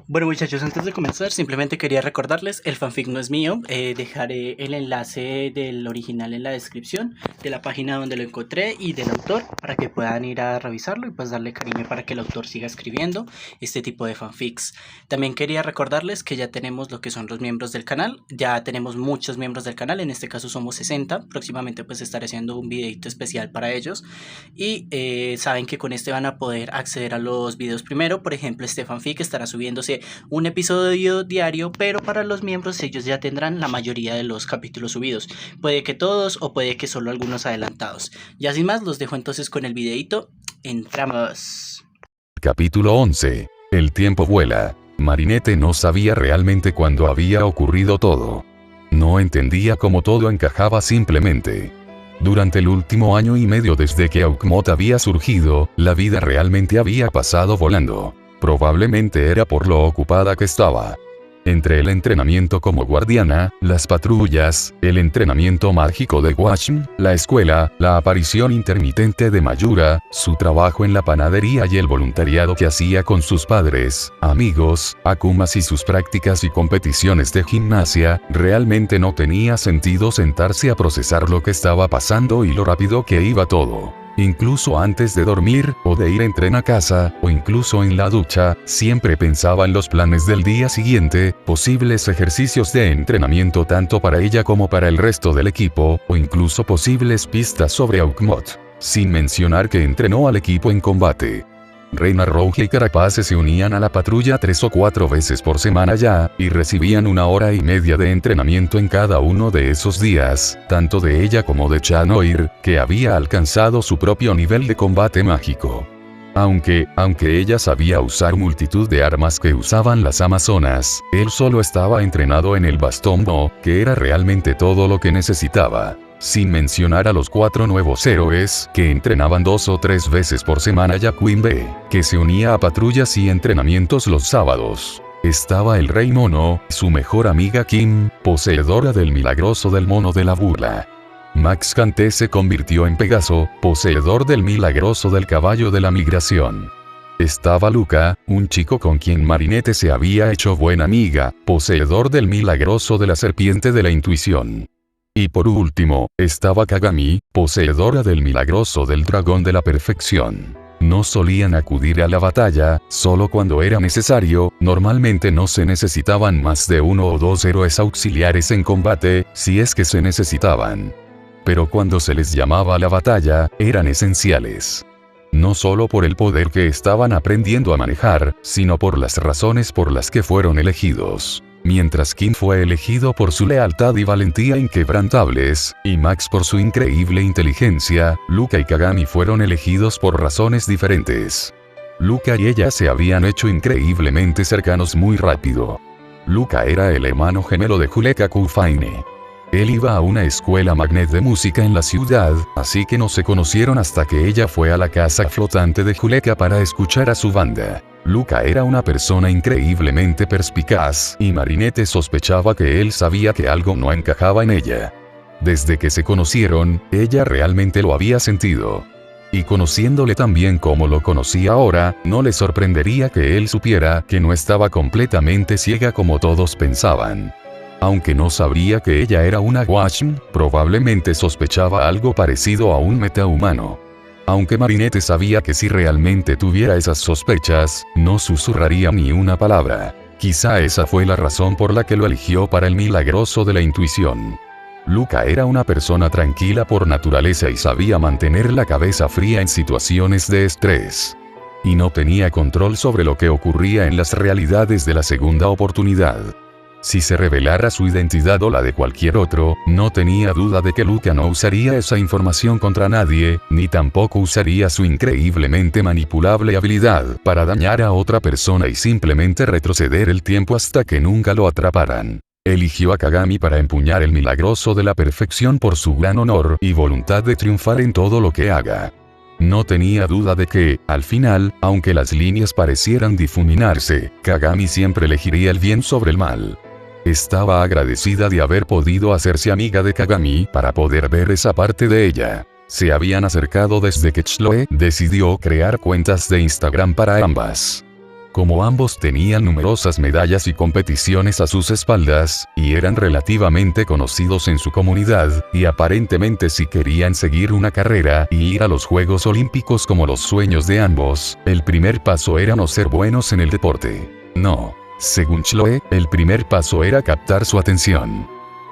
Bueno muchachos, antes de comenzar, simplemente quería recordarles, el fanfic no es mío, dejaré el enlace del original en la descripción, de la página donde lo encontré y del autor, para que puedan ir a revisarlo y pues darle cariño para que el autor siga escribiendo este tipo de fanfics. También quería recordarles que ya tenemos lo que son los miembros del canal, ya tenemos muchos miembros del canal, en este caso somos 60, próximamente pues estaré haciendo un videito especial para ellos y saben que con este van a poder acceder a los videos primero. Por ejemplo, este fanfic estará subiéndose un episodio diario, pero para los miembros ellos ya tendrán la mayoría de los capítulos subidos. Puede que todos o puede que solo algunos adelantados. Ya sin más, los dejo entonces con el videito. Entramos. Capítulo 11. El tiempo vuela. Marinette no sabía realmente cuándo había ocurrido todo. No entendía cómo todo encajaba simplemente. Durante el último año y medio desde que Aukmot había surgido, la vida realmente había pasado volando. Probablemente era por lo ocupada que estaba. Entre el entrenamiento como guardiana, las patrullas, el entrenamiento mágico de Washm, la escuela, la aparición intermitente de Mayura, su trabajo en la panadería y el voluntariado que hacía con sus padres, amigos, Akumas y sus prácticas y competiciones de gimnasia, realmente no tenía sentido sentarse a procesar lo que estaba pasando y lo rápido que iba todo. Incluso antes de dormir, o de ir en tren a casa, o incluso en la ducha, siempre pensaba en los planes del día siguiente, posibles ejercicios de entrenamiento tanto para ella como para el resto del equipo, o incluso posibles pistas sobre Aukmot. Sin mencionar que entrenó al equipo en combate. Reina Rouge y Carapace se unían a la patrulla 3 o 4 veces por semana ya, y recibían 1 hora y media de entrenamiento en cada uno de esos días, tanto de ella como de Chanoir, que había alcanzado su propio nivel de combate mágico. Aunque ella sabía usar multitud de armas que usaban las amazonas, él solo estaba entrenado en el bastón Mo, que era realmente todo lo que necesitaba. Sin mencionar a los 4 nuevos héroes, que entrenaban 2 o 3 veces por semana y a Queen Bee, que se unía a patrullas y entrenamientos los sábados. Estaba el Rey Mono, su mejor amiga Kim, poseedora del milagroso del mono de la burla. Max Kanté se convirtió en Pegaso, poseedor del milagroso del caballo de la migración. Estaba Luca, un chico con quien Marinette se había hecho buena amiga, poseedor del milagroso de la serpiente de la intuición. Y por último, estaba Kagami, poseedora del milagroso del dragón de la perfección. No solían acudir a la batalla, solo cuando era necesario, normalmente no se necesitaban más de 1 o 2 héroes auxiliares en combate, si es que se necesitaban. Pero cuando se les llamaba a la batalla, eran esenciales. No solo por el poder que estaban aprendiendo a manejar, sino por las razones por las que fueron elegidos. Mientras Kim fue elegido por su lealtad y valentía inquebrantables, y Max por su increíble inteligencia, Luca y Kagami fueron elegidos por razones diferentes. Luca y ella se habían hecho increíblemente cercanos muy rápido. Luca era el hermano gemelo de Juleka Kufaine. Él iba a una escuela magnet de música en la ciudad, así que no se conocieron hasta que ella fue a la casa flotante de Juleka para escuchar a su banda. Luca era una persona increíblemente perspicaz, y Marinette sospechaba que él sabía que algo no encajaba en ella. Desde que se conocieron, ella realmente lo había sentido. Y conociéndole tan bien como lo conocía ahora, no le sorprendería que él supiera que no estaba completamente ciega como todos pensaban. Aunque no sabría que ella era una Washm, probablemente sospechaba algo parecido a un metahumano. Aunque Marinette sabía que si realmente tuviera esas sospechas, no susurraría ni una palabra. Quizá esa fue la razón por la que lo eligió para el milagroso de la intuición. Luca era una persona tranquila por naturaleza y sabía mantener la cabeza fría en situaciones de estrés. Y no tenía control sobre lo que ocurría en las realidades de la segunda oportunidad. Si se revelara su identidad o la de cualquier otro, no tenía duda de que Luca no usaría esa información contra nadie, ni tampoco usaría su increíblemente manipulable habilidad para dañar a otra persona y simplemente retroceder el tiempo hasta que nunca lo atraparan. Eligió a Kagami para empuñar el milagroso de la perfección por su gran honor y voluntad de triunfar en todo lo que haga. No tenía duda de que, al final, aunque las líneas parecieran difuminarse, Kagami siempre elegiría el bien sobre el mal. Estaba agradecida de haber podido hacerse amiga de Kagami para poder ver esa parte de ella. Se habían acercado desde que Chloe decidió crear cuentas de Instagram para ambas. Como ambos tenían numerosas medallas y competiciones a sus espaldas, y eran relativamente conocidos en su comunidad, y aparentemente si querían seguir una carrera y ir a los Juegos Olímpicos como los sueños de ambos, el primer paso era no ser buenos en el deporte. No. Según Chloe, el primer paso era captar su atención.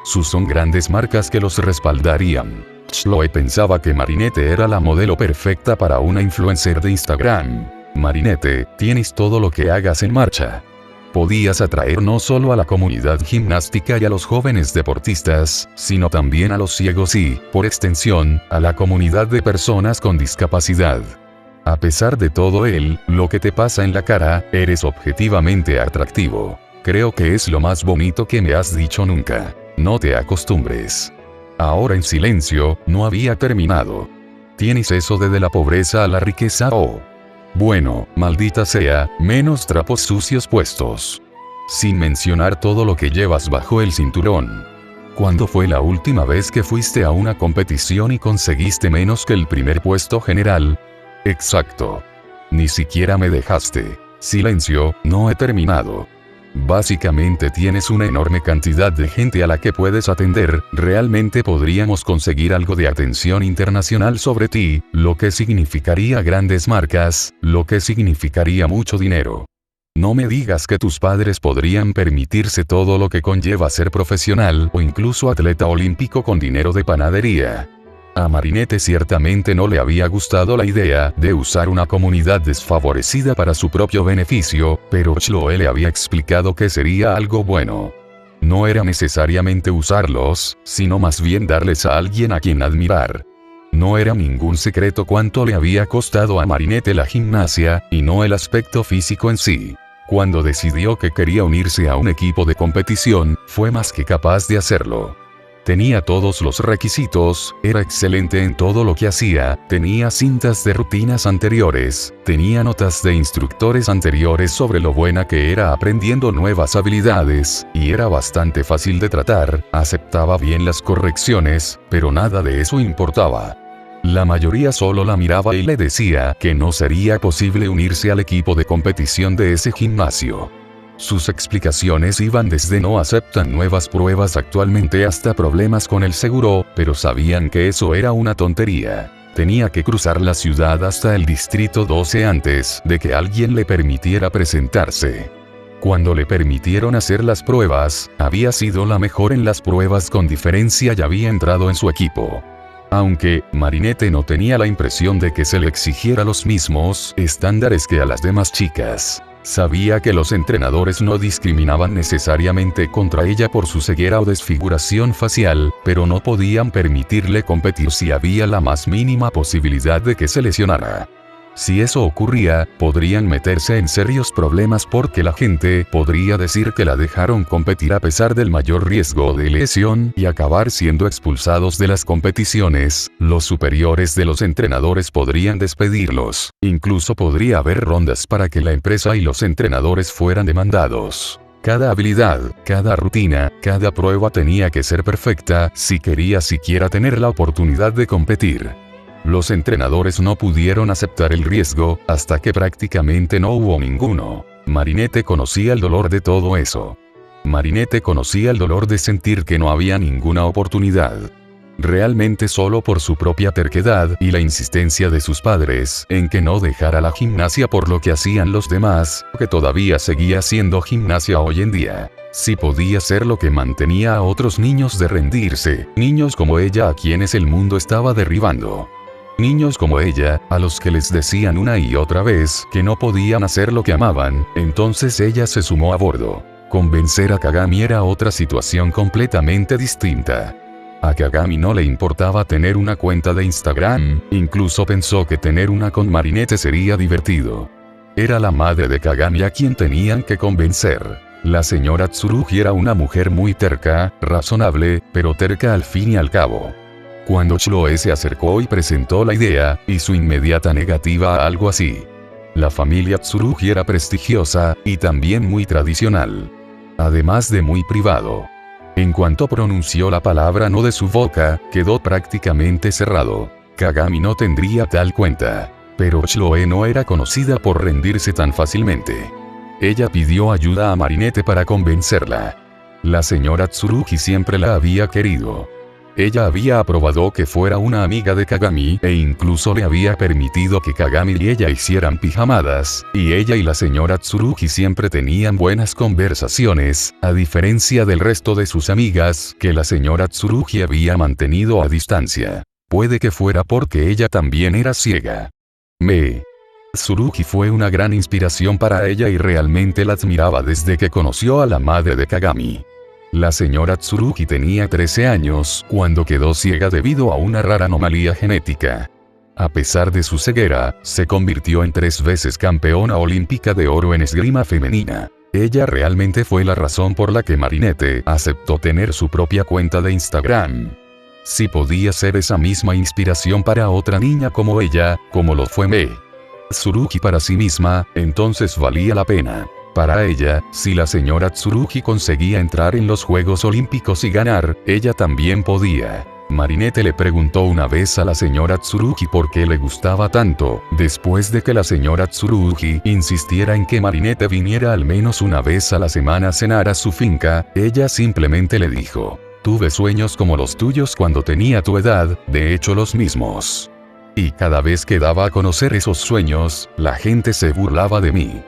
Son grandes marcas que los respaldarían. Chloe pensaba que Marinette era la modelo perfecta para una influencer de Instagram. Marinette, tienes todo lo que hagas en marcha. Podías atraer no solo a la comunidad gimnástica y a los jóvenes deportistas, sino también a los ciegos y, por extensión, a la comunidad de personas con discapacidad. A pesar de todo lo que te pasa en la cara, eres objetivamente atractivo. Creo que es lo más bonito que me has dicho nunca. No te acostumbres. Ahora en silencio, no había terminado. ¿Tienes eso de la pobreza a la riqueza o? Bueno, maldita sea, menos trapos sucios puestos. Sin mencionar todo lo que llevas bajo el cinturón. ¿Cuándo fue la última vez que fuiste a una competición y conseguiste menos que el primer puesto general? Exacto. Ni siquiera me dejaste. Silencio, no he terminado. Básicamente tienes una enorme cantidad de gente a la que puedes atender, realmente podríamos conseguir algo de atención internacional sobre ti, lo que significaría grandes marcas, lo que significaría mucho dinero. No me digas que tus padres podrían permitirse todo lo que conlleva ser profesional o incluso atleta olímpico con dinero de panadería. A Marinette ciertamente no le había gustado la idea de usar una comunidad desfavorecida para su propio beneficio, pero Chloe le había explicado que sería algo bueno. No era necesariamente usarlos, sino más bien darles a alguien a quien admirar. No era ningún secreto cuánto le había costado a Marinette la gimnasia, y no el aspecto físico en sí. Cuando decidió que quería unirse a un equipo de competición, fue más que capaz de hacerlo. Tenía todos los requisitos, era excelente en todo lo que hacía, tenía cintas de rutinas anteriores, tenía notas de instructores anteriores sobre lo buena que era aprendiendo nuevas habilidades, y era bastante fácil de tratar, aceptaba bien las correcciones, pero nada de eso importaba. La mayoría solo la miraba y le decía que no sería posible unirse al equipo de competición de ese gimnasio. Sus explicaciones iban desde no aceptan nuevas pruebas actualmente hasta problemas con el seguro, pero sabían que eso era una tontería. Tenía que cruzar la ciudad hasta el distrito 12 antes de que alguien le permitiera presentarse. Cuando le permitieron hacer las pruebas, había sido la mejor en las pruebas con diferencia y había entrado en su equipo. Aunque, Marinette no tenía la impresión de que se le exigiera los mismos estándares que a las demás chicas. Sabía que los entrenadores no discriminaban necesariamente contra ella por su ceguera o desfiguración facial, pero no podían permitirle competir si había la más mínima posibilidad de que se lesionara. Si eso ocurría, podrían meterse en serios problemas porque la gente podría decir que la dejaron competir a pesar del mayor riesgo de lesión y acabar siendo expulsados de las competiciones. Los superiores de los entrenadores podrían despedirlos. Incluso podría haber rondas para que la empresa y los entrenadores fueran demandados. Cada habilidad, cada rutina, cada prueba tenía que ser perfecta si quería siquiera tener la oportunidad de competir. Los entrenadores no pudieron aceptar el riesgo, hasta que prácticamente no hubo ninguno. Marinette conocía el dolor de todo eso. Marinette conocía el dolor de sentir que no había ninguna oportunidad. Realmente solo por su propia terquedad y la insistencia de sus padres en que no dejara la gimnasia por lo que hacían los demás, que todavía seguía siendo gimnasia hoy en día. Sí podía ser lo que mantenía a otros niños de rendirse, niños como ella a quienes el mundo estaba derribando. Niños como ella, a los que les decían una y otra vez que no podían hacer lo que amaban, entonces ella se sumó a bordo. Convencer a Kagami era otra situación completamente distinta. A Kagami no le importaba tener una cuenta de Instagram, incluso pensó que tener una con Marinette sería divertido. Era la madre de Kagami a quien tenían que convencer. La señora Tsurugi era una mujer muy terca, razonable, pero terca al fin y al cabo. Cuando Chloe se acercó y presentó la idea, y su inmediata negativa a algo así. La familia Tsurugi era prestigiosa, y también muy tradicional. Además de muy privado. En cuanto pronunció la palabra no de su boca, quedó prácticamente cerrado. Kagami no tendría tal cuenta. Pero Chloe no era conocida por rendirse tan fácilmente. Ella pidió ayuda a Marinette para convencerla. La señora Tsurugi siempre la había querido. Ella había aprobado que fuera una amiga de Kagami e incluso le había permitido que Kagami y ella hicieran pijamadas, y ella y la señora Tsurugi siempre tenían buenas conversaciones, a diferencia del resto de sus amigas que la señora Tsurugi había mantenido a distancia. Puede que fuera porque ella también era ciega. Tsurugi fue una gran inspiración para ella y realmente la admiraba desde que conoció a la madre de Kagami. La señora Tsurugi tenía 13 años cuando quedó ciega debido a una rara anomalía genética. A pesar de su ceguera, se convirtió en 3 veces campeona olímpica de oro en esgrima femenina. Ella realmente fue la razón por la que Marinette aceptó tener su propia cuenta de Instagram. Si podía ser esa misma inspiración para otra niña como ella, como lo fue Tsurugi para sí misma, entonces valía la pena. Para ella, si la señora Tsurugi conseguía entrar en los Juegos Olímpicos y ganar, ella también podía. Marinette le preguntó una vez a la señora Tsurugi por qué le gustaba tanto, después de que la señora Tsurugi insistiera en que Marinette viniera al menos una vez a la semana a cenar a su finca, ella simplemente le dijo: tuve sueños como los tuyos cuando tenía tu edad, de hecho los mismos. Y cada vez que daba a conocer esos sueños, la gente se burlaba de mí.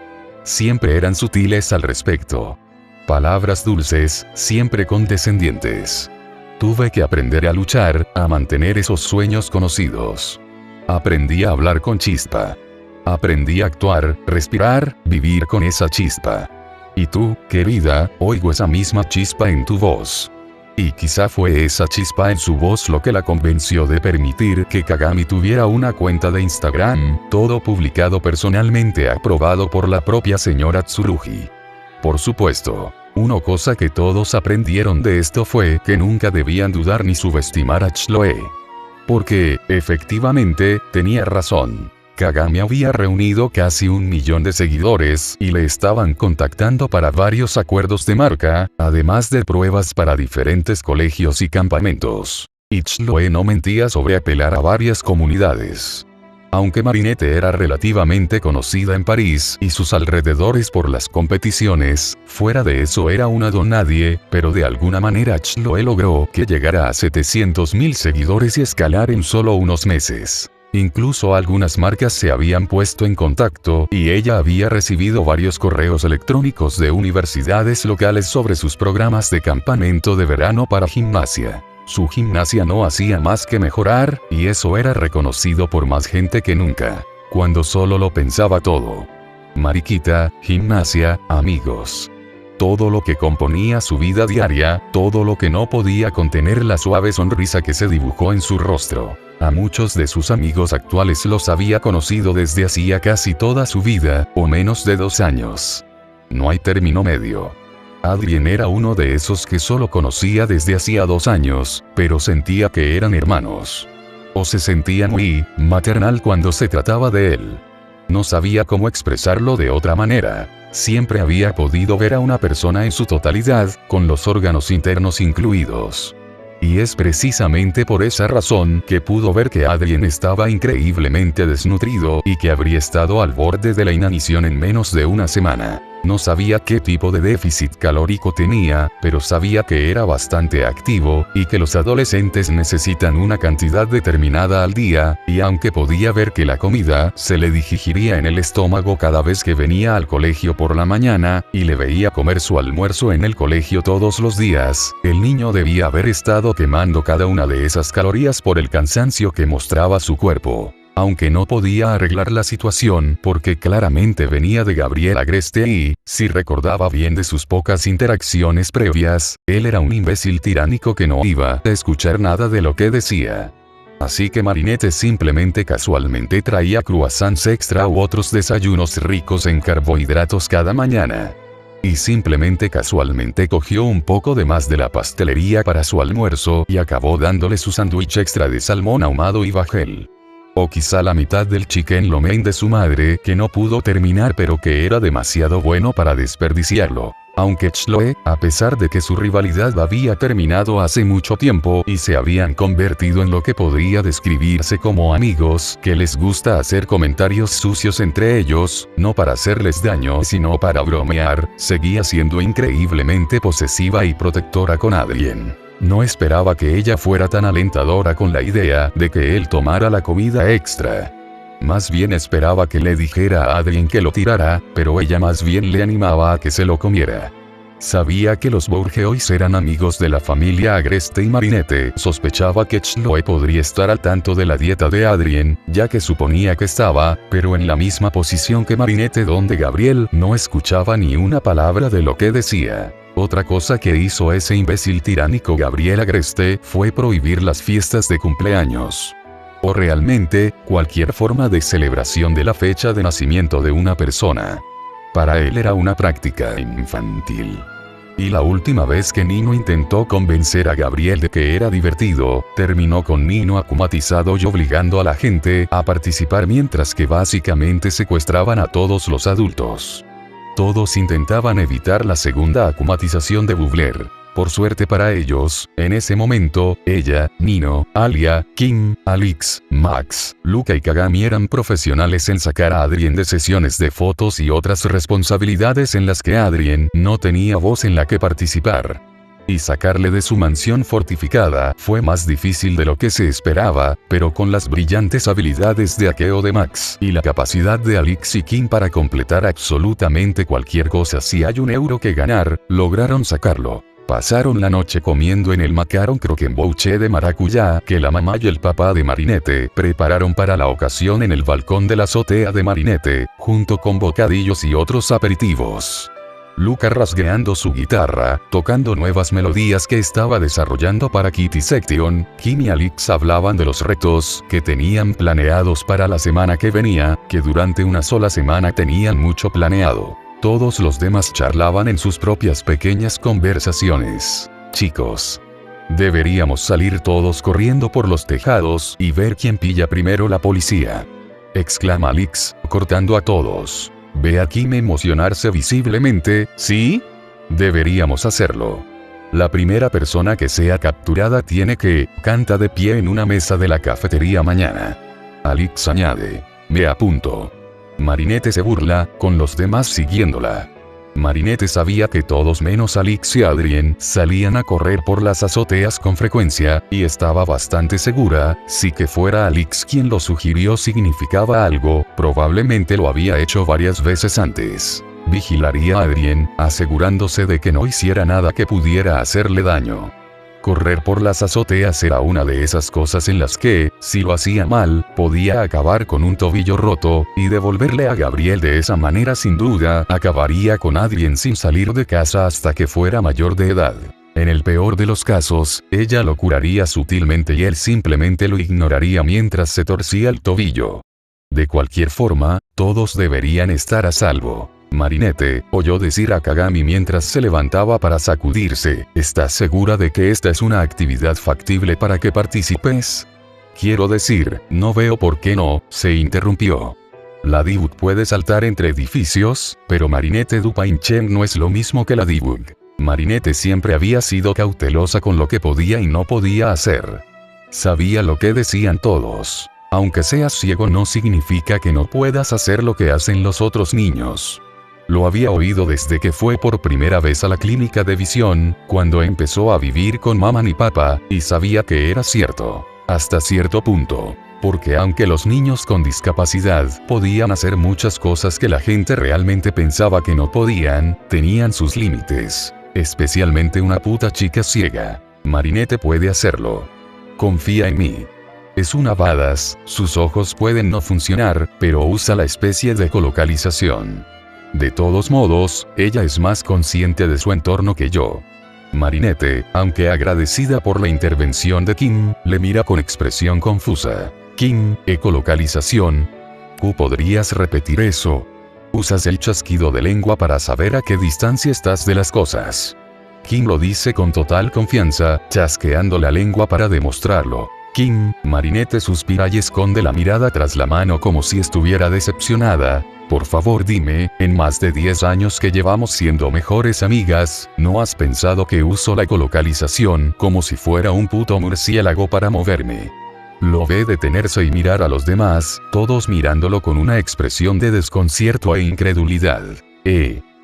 Siempre eran sutiles al respecto. Palabras dulces, siempre condescendientes. Tuve que aprender a luchar, a mantener esos sueños conocidos. Aprendí a hablar con chispa. Aprendí a actuar, respirar, vivir con esa chispa. Y tú, querida, oigo esa misma chispa en tu voz. Y quizá fue esa chispa en su voz lo que la convenció de permitir que Kagami tuviera una cuenta de Instagram, todo publicado personalmente aprobado por la propia señora Tsurugi. Por supuesto, una cosa que todos aprendieron de esto fue que nunca debían dudar ni subestimar a Chloe. Porque, efectivamente, tenía razón. Kagami había reunido casi 1 millón de seguidores y le estaban contactando para varios acuerdos de marca, además de pruebas para diferentes colegios y campamentos. Y Chloe no mentía sobre apelar a varias comunidades. Aunque Marinette era relativamente conocida en París y sus alrededores por las competiciones, fuera de eso era una donadie, pero de alguna manera Chloe logró que llegara a 700.000 seguidores y escalar en solo unos meses. Incluso algunas marcas se habían puesto en contacto y ella había recibido varios correos electrónicos de universidades locales sobre sus programas de campamento de verano para gimnasia. Su gimnasia no hacía más que mejorar, y eso era reconocido por más gente que nunca. Cuando solo lo pensaba todo. Mariquita, gimnasia, amigos. Todo lo que componía su vida diaria, todo lo que no podía contener la suave sonrisa que se dibujó en su rostro. A muchos de sus amigos actuales los había conocido desde hacía casi toda su vida, o menos de 2 años. No hay término medio. Adrien era uno de esos que solo conocía desde hacía 2 años, pero sentía que eran hermanos. O se sentía muy maternal cuando se trataba de él. No sabía cómo expresarlo de otra manera. Siempre había podido ver a una persona en su totalidad, con los órganos internos incluidos. Y es precisamente por esa razón que pudo ver que Adrien estaba increíblemente desnutrido y que habría estado al borde de la inanición en menos de 1 semana. No sabía qué tipo de déficit calórico tenía, pero sabía que era bastante activo, y que los adolescentes necesitan una cantidad determinada al día, y aunque podía ver que la comida se le digiría en el estómago cada vez que venía al colegio por la mañana, y le veía comer su almuerzo en el colegio todos los días, el niño debía haber estado quemando cada una de esas calorías por el cansancio que mostraba su cuerpo. Aunque no podía arreglar la situación porque claramente venía de Gabriel Agreste y, si recordaba bien de sus pocas interacciones previas, él era un imbécil tiránico que no iba a escuchar nada de lo que decía. Así que Marinette simplemente casualmente traía croissants extra u otros desayunos ricos en carbohidratos cada mañana. Y simplemente casualmente cogió un poco de más de la pastelería para su almuerzo y acabó dándole su sándwich extra de salmón ahumado y bajel. O quizá la mitad del chicken lo mein de su madre que no pudo terminar pero que era demasiado bueno para desperdiciarlo. Aunque Chloe, a pesar de que su rivalidad había terminado hace mucho tiempo y se habían convertido en lo que podría describirse como amigos que les gusta hacer comentarios sucios entre ellos, no para hacerles daño sino para bromear, seguía siendo increíblemente posesiva y protectora con Adrien. No esperaba que ella fuera tan alentadora con la idea de que él tomara la comida extra. Más bien esperaba que le dijera a Adrien que lo tirara, pero ella más bien le animaba a que se lo comiera. Sabía que los Bourgeois eran amigos de la familia Agreste y Marinette sospechaba que Chloe podría estar al tanto de la dieta de Adrien, ya que suponía que estaba, pero en la misma posición que Marinette donde Gabriel no escuchaba ni una palabra de lo que decía. Otra cosa que hizo ese imbécil tiránico Gabriel Agreste fue prohibir las fiestas de cumpleaños. O realmente, cualquier forma de celebración de la fecha de nacimiento de una persona. Para él era una práctica infantil. Y la última vez que Nino intentó convencer a Gabriel de que era divertido, terminó con Nino acumatizado y obligando a la gente a participar mientras que básicamente secuestraban a todos los adultos. Todos intentaban evitar la segunda acumatización de Bubler. Por suerte para ellos, en ese momento, ella, Nino, Alia, Kim, Alex, Max, Luca y Kagami eran profesionales en sacar a Adrien de sesiones de fotos y otras responsabilidades en las que Adrien no tenía voz en la que participar. Y sacarle de su mansión fortificada fue más difícil de lo que se esperaba, pero con las brillantes habilidades de hackeo de Max y la capacidad de Alex y Kim para completar absolutamente cualquier cosa si hay €1 que ganar, lograron sacarlo. Pasaron la noche comiendo en el macaron croquembouche de maracuyá que la mamá y el papá de Marinette prepararon para la ocasión en el balcón de la azotea de Marinette, junto con bocadillos y otros aperitivos. Luca rasgueando su guitarra, tocando nuevas melodías que estaba desarrollando para Kitty Section, Kim y Alex hablaban de los retos que tenían planeados para la semana que venía, que durante una sola semana tenían mucho planeado. Todos los demás charlaban en sus propias pequeñas conversaciones. Chicos, deberíamos salir todos corriendo por los tejados y ver quién pilla primero la policía. Exclama Alex, cortando a todos. Ve a Kim emocionarse visiblemente, ¿sí? Deberíamos hacerlo. La primera persona que sea capturada tiene que, canta de pie en una mesa de la cafetería mañana. Alex añade, me apunto. Marinette se burla, con los demás siguiéndola. Marinette sabía que todos menos Alex y Adrien salían a correr por las azoteas con frecuencia, y estaba bastante segura, si que fuera Alex quien lo sugirió significaba algo, probablemente lo había hecho varias veces antes. Vigilaría a Adrien, asegurándose de que no hiciera nada que pudiera hacerle daño. Correr por las azoteas era una de esas cosas en las que, si lo hacía mal, podía acabar con un tobillo roto, y devolverle a Gabriel de esa manera sin duda, acabaría con Adrien sin salir de casa hasta que fuera mayor de edad. En el peor de los casos, ella lo curaría sutilmente y él simplemente lo ignoraría mientras se torcía el tobillo. De cualquier forma, todos deberían estar a salvo. Marinette oyó decir a Kagami mientras se levantaba para sacudirse, ¿estás segura de que esta es una actividad factible para que participes? Quiero decir, no veo por qué no, se interrumpió. La Dibug puede saltar entre edificios, pero Marinette Dupin-Chen no es lo mismo que la Dibug. Marinette siempre había sido cautelosa con lo que podía y no podía hacer. Sabía lo que decían todos. Aunque seas ciego no significa que no puedas hacer lo que hacen los otros niños. Lo había oído desde que fue por primera vez a la clínica de visión, cuando empezó a vivir con mamá y papá, y sabía que era cierto. Hasta cierto punto. Porque aunque los niños con discapacidad podían hacer muchas cosas que la gente realmente pensaba que no podían, tenían sus límites. Especialmente una puta chica ciega. Marinette puede hacerlo. Confía en mí. Es una badass, sus ojos pueden no funcionar, pero usa la especie de ecolocalización. De todos modos, ella es más consciente de su entorno que yo. Marinette, aunque agradecida por la intervención de Kim, le mira con expresión confusa. Kim, ecolocalización. ¿Podrías repetir eso? Usas el chasquido de lengua para saber a qué distancia estás de las cosas. Kim lo dice con total confianza, chasqueando la lengua para demostrarlo. Kim, Marinette suspira y esconde la mirada tras la mano como si estuviera decepcionada. Por favor dime, en más de 10 años que llevamos siendo mejores amigas, ¿no has pensado que uso la ecolocalización como si fuera un puto murciélago para moverme? Lo ve detenerse y mirar a los demás, todos mirándolo con una expresión de desconcierto e incredulidad.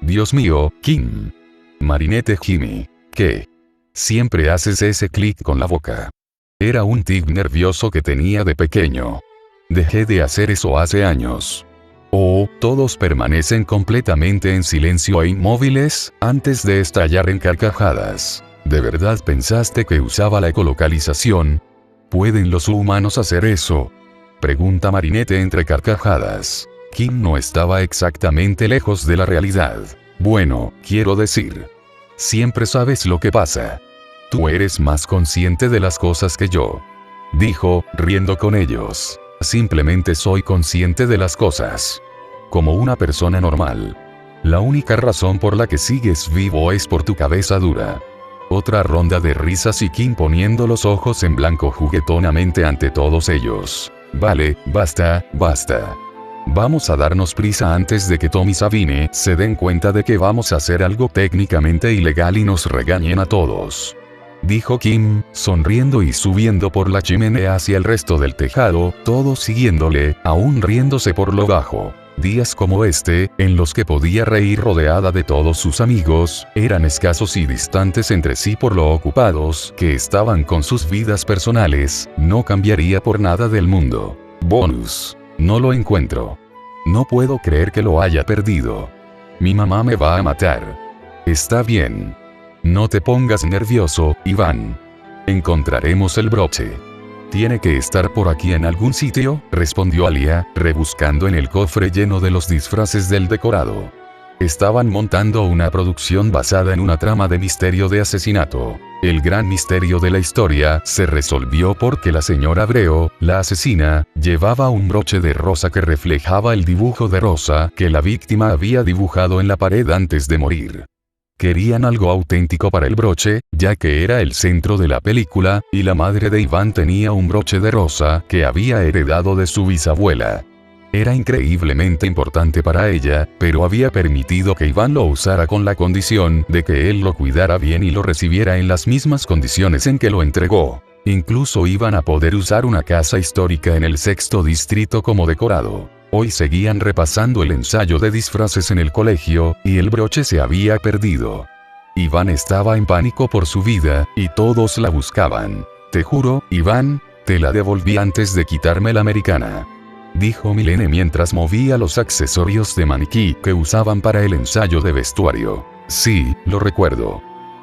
Dios mío, Kim. Marinette gime. ¿Qué? Siempre haces ese clic con la boca. Era un tic nervioso que tenía de pequeño. Dejé de hacer eso hace años. Todos permanecen completamente en silencio e inmóviles, antes de estallar en carcajadas. ¿De verdad pensaste que usaba la ecolocalización? ¿Pueden los humanos hacer eso? Pregunta Marinette entre carcajadas. Kim no estaba exactamente lejos de la realidad. Bueno, quiero decir. Siempre sabes lo que pasa. Tú eres más consciente de las cosas que yo. Dijo, riendo con ellos. Simplemente soy consciente de las cosas. Como una persona normal. La única razón por la que sigues vivo es por tu cabeza dura. Otra ronda de risas y Kim poniendo los ojos en blanco juguetonamente ante todos ellos. Vale, basta, basta. Vamos a darnos prisa antes de que Tom y Sabine se den cuenta de que vamos a hacer algo técnicamente ilegal y nos regañen a todos. Dijo Kim, sonriendo y subiendo por la chimenea hacia el resto del tejado, todos siguiéndole, aún riéndose por lo bajo. Días como este, en los que podía reír rodeada de todos sus amigos, eran escasos y distantes entre sí por lo ocupados que estaban con sus vidas personales, no cambiaría por nada del mundo. Bonus. No lo encuentro. No puedo creer que lo haya perdido. Mi mamá me va a matar. Está bien. No te pongas nervioso, Iván. Encontraremos el broche. Tiene que estar por aquí en algún sitio, respondió Alia, rebuscando en el cofre lleno de los disfraces del decorado. Estaban montando una producción basada en una trama de misterio de asesinato. El gran misterio de la historia se resolvió porque la señora Abreu, la asesina, llevaba un broche de rosa que reflejaba el dibujo de rosa que la víctima había dibujado en la pared antes de morir. Querían algo auténtico para el broche, ya que era el centro de la película, y la madre de Iván tenía un broche de rosa que había heredado de su bisabuela. Era increíblemente importante para ella, pero había permitido que Iván lo usara con la condición de que él lo cuidara bien y lo recibiera en las mismas condiciones en que lo entregó. Incluso iban a poder usar una casa histórica en el 6º distrito como decorado. Hoy seguían repasando el ensayo de disfraces en el colegio, y el broche se había perdido. Iván estaba en pánico por su vida, y todos la buscaban. Te juro, Iván, te la devolví antes de quitarme la americana. Dijo Milene mientras movía los accesorios de maniquí que usaban para el ensayo de vestuario. Sí, lo recuerdo.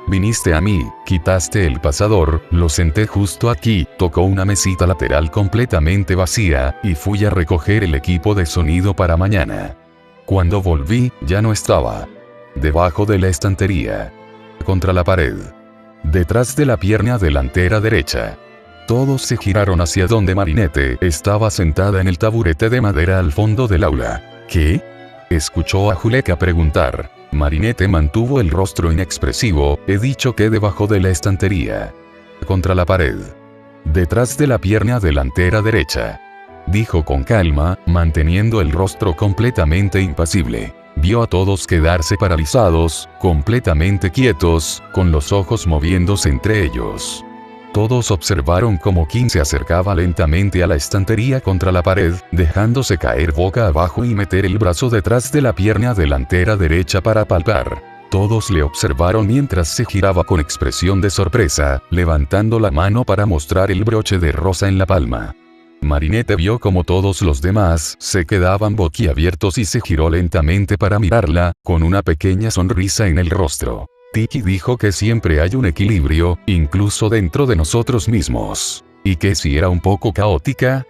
Viniste a mí, quitaste el pasador, lo senté justo aquí, tocó una mesita lateral completamente vacía, y fui a recoger el equipo de sonido para mañana. Cuando volví, ya no estaba. Debajo de la estantería. Contra la pared. Detrás de la pierna delantera derecha. Todos se giraron hacia donde Marinette estaba sentada en el taburete de madera al fondo del aula. ¿Qué? Escuchó a Juleka preguntar. Marinette mantuvo el rostro inexpresivo. He dicho que debajo de la estantería. Contra la pared. Detrás de la pierna delantera derecha. Dijo con calma, manteniendo el rostro completamente impasible. Vio a todos quedarse paralizados, completamente quietos, con los ojos moviéndose entre ellos. Todos observaron cómo Kim se acercaba lentamente a la estantería contra la pared, dejándose caer boca abajo y meter el brazo detrás de la pierna delantera derecha para palpar. Todos le observaron mientras se giraba con expresión de sorpresa, levantando la mano para mostrar el broche de rosa en la palma. Marinette vio como todos los demás se quedaban boquiabiertos y se giró lentamente para mirarla, con una pequeña sonrisa en el rostro. Tiki dijo que siempre hay un equilibrio, incluso dentro de nosotros mismos. Y que si era un poco caótica,